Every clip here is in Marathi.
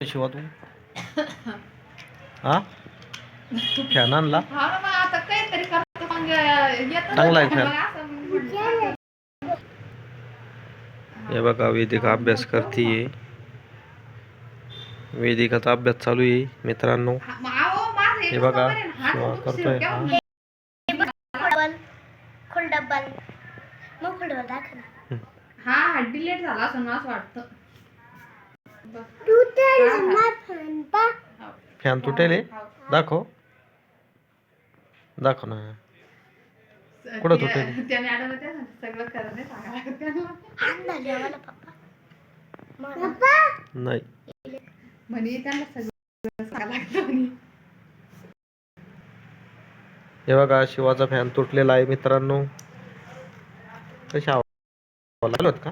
शिवा तू हा फॅन आणला चांगला आहे फॅन. हे बघा वेदिका अभ्यास करतीये. वेदिकाचा अभ्यास चालू आहे मित्रांनो. हे बघा शिवा करतोय हा डिलीट झाला असं वाटतं. फॅन तुटेल दाखव दाखव ना कुठं तुटेल त्या मॅडम सगळं खरं नाही सांगायला नाही म्हणे त्यांना सगळं सांगायला लागतं. हे बघा शिवाचा फॅन तुटलेला आहे मित्रांनो. कशा होत का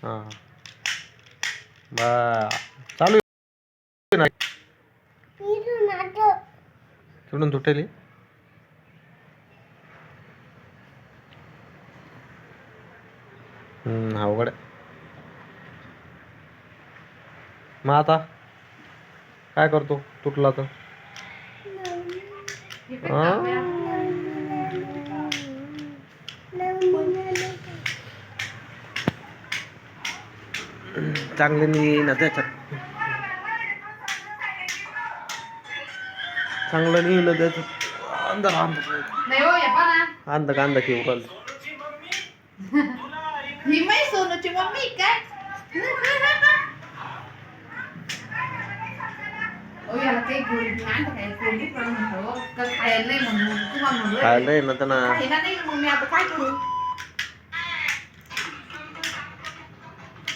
हा बा चालू चिडून तुटेल. अवघड मग आता काय करतो तुटला तर चांगले नाही ना त्याच्यात चांगलं नाही ना त्याच्यात अंदर अंध की उकल ही मै सोनूची मम्मी काय याला काही गोळी काय गोळी पण म्हणतो खायला नाही म्हणून तुम्हाला म्हणलं खायला नाही ना त्यांना खायला नाही मग मी आता काय करू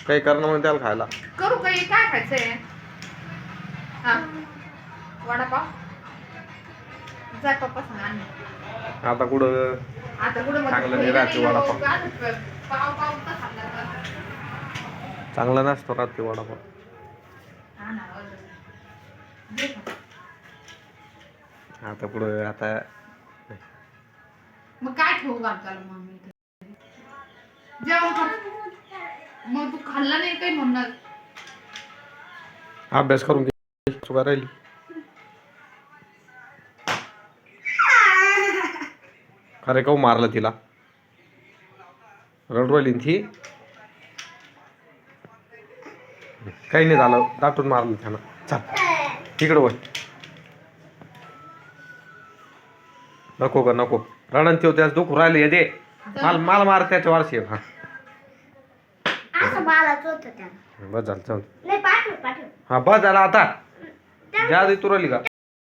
काही करणं मग त्याला खायला करू काही काय खायचंय हा वडापाव जा पप्पा सांगा आता कुठं चांगलं नाही राहते वडापाव पाव पाव तर खाल्ला चांगला नसतो राहते वडापाव. आता पुढं आता मग काय ठेवू घालताल मग मी जेवण मग तू खाल्ला नाही काही म्हणणार अभ्यास करून घे चुका राहिली अरे काऊ मारलं तिला रडवायली ती काही नाही झालं दाटून मारलं त्यानं. चल तिकडं वळ नको का नको रणन ते त्याच दुख राहिले येते मला मार त्याच्या वारशी हा बस झालं चल हा बस झाला आता जादू तू राहिली का